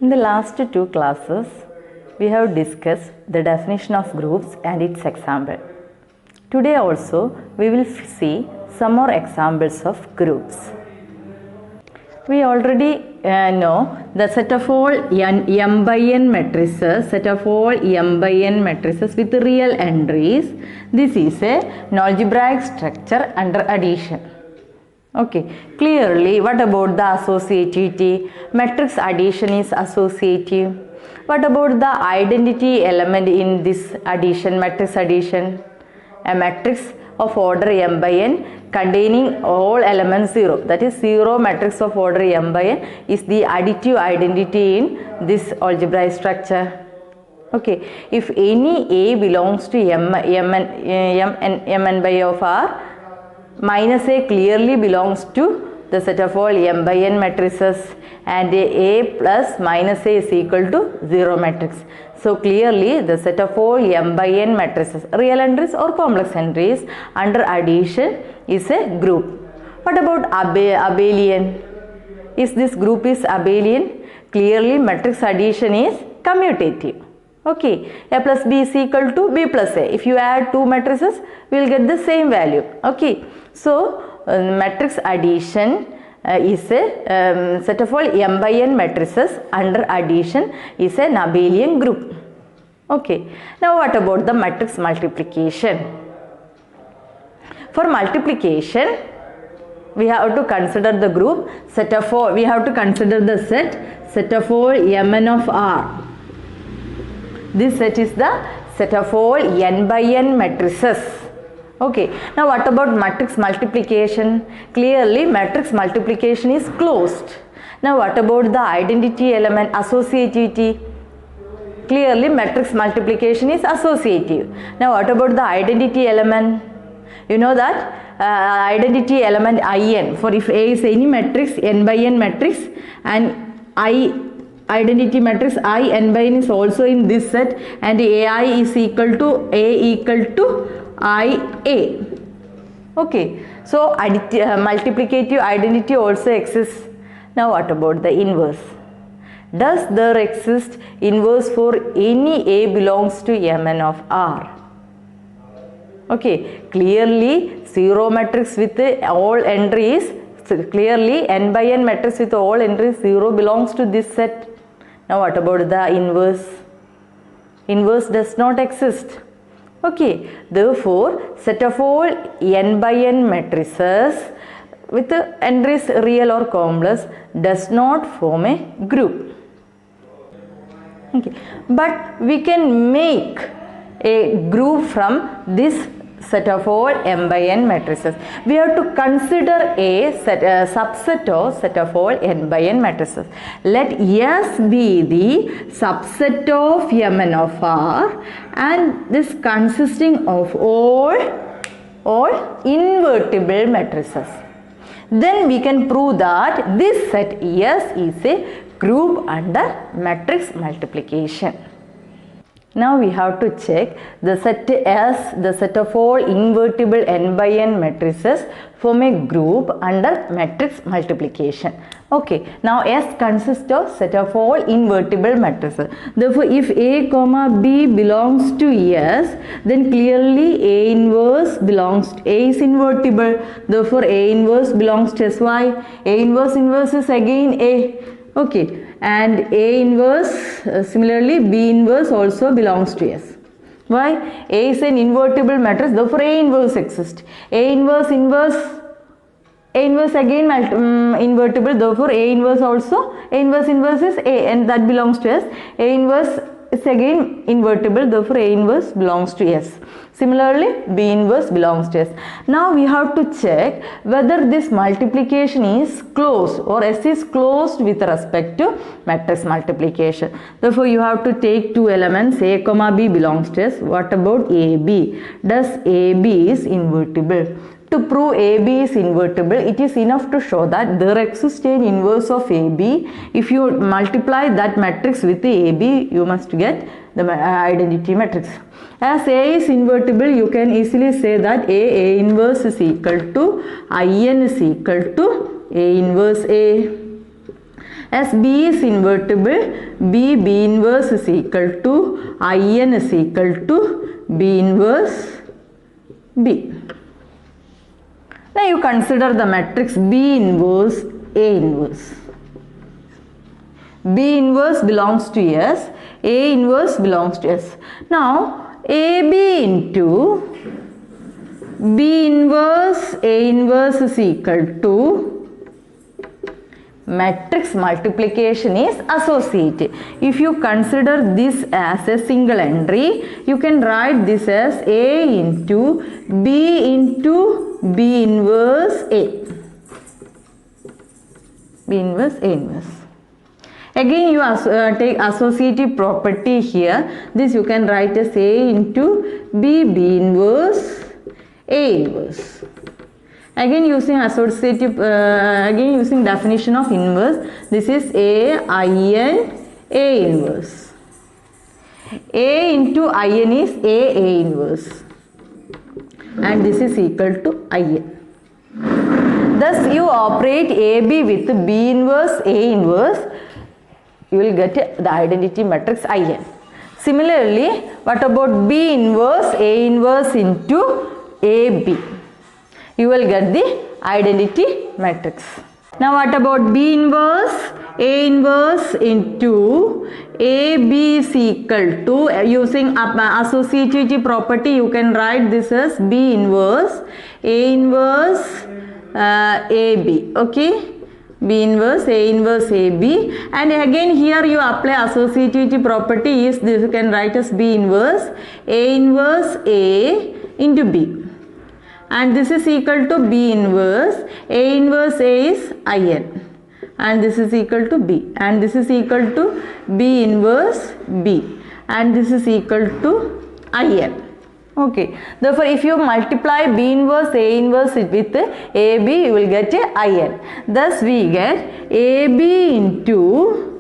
In the last two classes, we have discussed the definition of groups and its example. Today also, we will see some more examples of groups. We already know the set of all m by n matrices, with real entries. This is an algebraic structure under addition. Okay, clearly, what about the associativity? Matrix addition is associative. What about the identity element in this addition, matrix addition? A matrix of order m by n containing all elements 0. That is 0 matrix of order m by n is the additive identity in this algebraic structure. Okay, if any A belongs to mn by of R, minus A clearly belongs to the set of all m by n matrices, and A plus minus A is equal to 0 matrix. So clearly the set of all m by n matrices, real entries or complex entries under addition is a group. What about abelian? Is this group is abelian? Clearly matrix addition is commutative. Okay, A plus B is equal to B plus A. If you add two matrices, we will get the same value. Okay, so matrix addition is a set of all m by n matrices under addition is an abelian group. Okay, now what about the matrix multiplication? For multiplication, we have to consider the group set of all, we have to consider the set of all mn of R. This set is the set of all n by n matrices. Okay, now what about matrix multiplication? Clearly matrix multiplication is closed. Now what about the identity element, associativity? Clearly matrix multiplication is associative. Now what about the identity element? You know that identity element in, for if A is any matrix, n by n matrix, and identity matrix I n by n is also in this set, and AI is equal to IA. Okay, so multiplicative identity also exists. Now what about the inverse? Does there exist inverse for any A belongs to mn of R? Okay, clearly 0 matrix with all entries, clearly n by n matrix with all entries 0 belongs to this set. Now what about the inverse? Inverse does not exist. Okay, therefore set of all n by n matrices with entries real or complex does not form a group. Okay, but we can make a group from this set of all m by n matrices. We have to consider a subset of set of all n by n matrices. Let S be the subset of mn of R, and this consisting of all invertible matrices. Then we can prove that this set S is a group under matrix multiplication. Now we have to check the set S, the set of all invertible n by n matrices form a group under matrix multiplication. Okay, now S consists of set of all invertible matrices. Therefore, if A comma B belongs to S, then clearly A inverse belongs to A is invertible. Therefore, A inverse belongs to SY. A inverse is again A. Okay, and A inverse, similarly B inverse also belongs to S. Why? A is an invertible matrix, therefore A inverse exists. A inverse again invertible, therefore A inverse also, A inverse is A, and that belongs to S. A inverse is again invertible, therefore A inverse belongs to S. Similarly, B inverse belongs to S. Now we have to check whether this multiplication is closed or S is closed with respect to matrix multiplication. Therefore, you have to take two elements, A comma B belongs to S. What about AB? Does AB is invertible? To prove AB is invertible, it is enough to show that there exists an inverse of AB. If you multiply that matrix with AB, you must get the identity matrix. As A is invertible, you can easily say that A inverse is equal to IN is equal to A inverse A. As B is invertible, B inverse is equal to In is equal to B inverse B. Now you consider the matrix B inverse A inverse. B inverse belongs to S, A inverse belongs to S. Now AB into B inverse A inverse is equal to matrix multiplication is associated. If you consider this as a single entry, you can write this as A into B inverse A. B inverse A inverse. Again you take associative property here. This you can write as A into B inverse A inverse. Again using associative, again using definition of inverse, this is A inverse. A into In is A inverse, and this is equal to In. Thus you operate AB with B inverse A inverse, you will get the identity matrix In. Similarly, what about B inverse A inverse into AB? You will get the identity matrix. Now what about B inverse A inverse into AB is equal to, using associativity property, you can write this as B inverse A inverse AB. Okay, B inverse A inverse AB, and again here you apply associativity property is this, you can write as B inverse A inverse A into B. And this is equal to B inverse A inverse A is In, and this is equal to B, and this is equal to B inverse B, and this is equal to In. Okay, therefore if you multiply B inverse A inverse with AB, you will get In. Thus we get AB into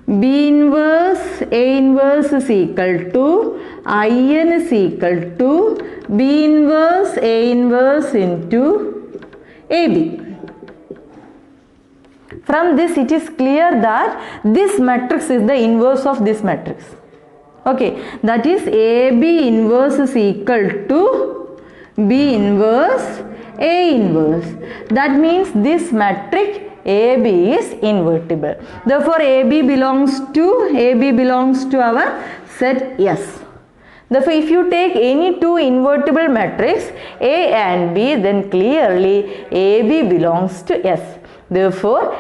B inverse A inverse is equal to In is equal to B inverse A inverse into AB. From this it is clear that this matrix is the inverse of this matrix. Okay, that is AB inverse is equal to B inverse A inverse. That means this matrix AB is invertible. Therefore AB belongs to our set S. Therefore if you take any two invertible matrix A and B, then clearly AB belongs to S. Therefore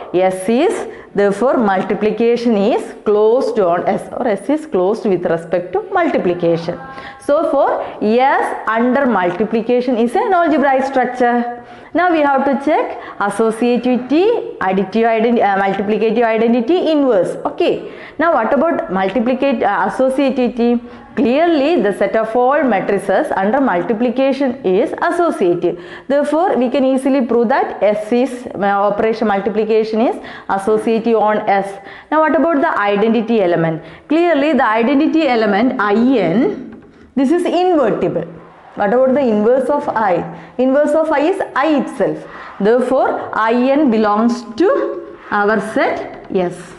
multiplication is closed on S, or S is closed with respect to multiplication. So for S under multiplication is an algebraic structure. Now we have to check associativity, additive identity, multiplicative identity, inverse. Okay. Now what about associativity? Clearly the set of all matrices under multiplication is associative. Therefore we can easily prove that S is operation multiplication is associative on S. Now what about the identity element? Clearly the identity element In, this is invertible. What about the inverse of I? Inverse of I is I itself. Therefore In belongs to our set S.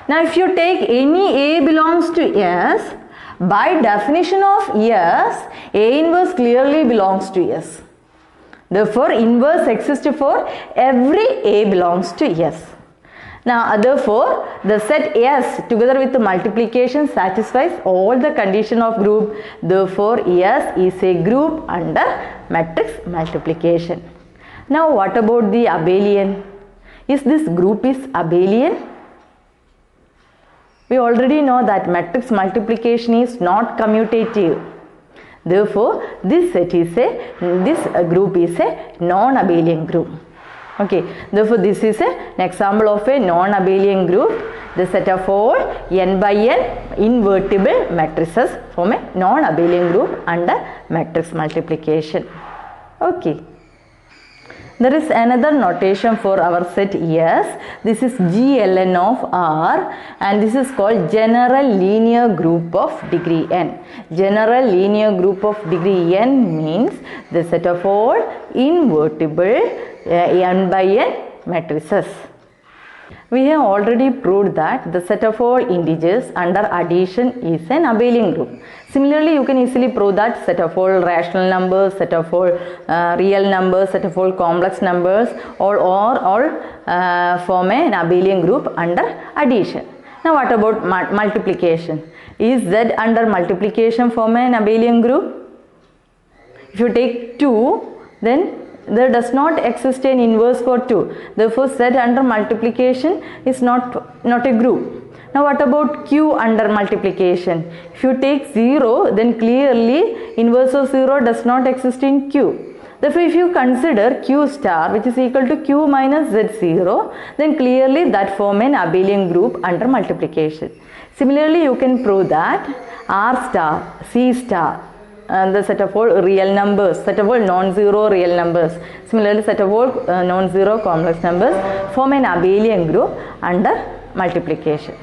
Now if you take any A belongs to S, by definition of S, A inverse clearly belongs to S. Therefore inverse exists for every A belongs to S. Now therefore the set S together with the multiplication satisfies all the condition of group. Therefore S is a group under matrix multiplication. Now what about the abelian? Is this group is abelian? We already know that matrix multiplication is not commutative. Therefore this group is a non-abelian group. Okay, therefore this is an example of a non-abelian group. The set of all n by n invertible matrices form a non-abelian group under matrix multiplication. Okay. There is another notation for our set S. This is GLN of R, and this is called general linear group of degree n. General linear group of degree n means the set of all invertible n by n matrices. We have already proved that the set of all integers under addition is an abelian group. Similarly, you can easily prove that set of all rational numbers, set of all real numbers, set of all complex numbers all form an abelian group under addition. Now what about multiplication? Is Z under multiplication form an abelian group? If you take 2, then there does not exist an inverse for 2. Therefore, Z under multiplication is not a group. Now what about Q under multiplication? If you take 0, then clearly inverse of 0 does not exist in Q. Therefore, if you consider Q star, which is equal to Q minus Z0, then clearly that form an abelian group under multiplication. Similarly, you can prove that R star, C star, the set of all real numbers, set of all non-zero real numbers, similarly set of all non-zero complex numbers form an abelian group under multiplication.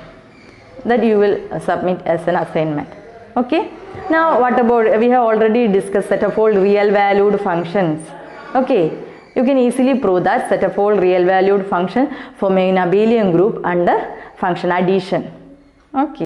That you will submit as an assignment. Okay. Now what about, we have already discussed set of all real valued functions. Okay. You can easily prove that set of all real valued function form an abelian group under function addition. Okay.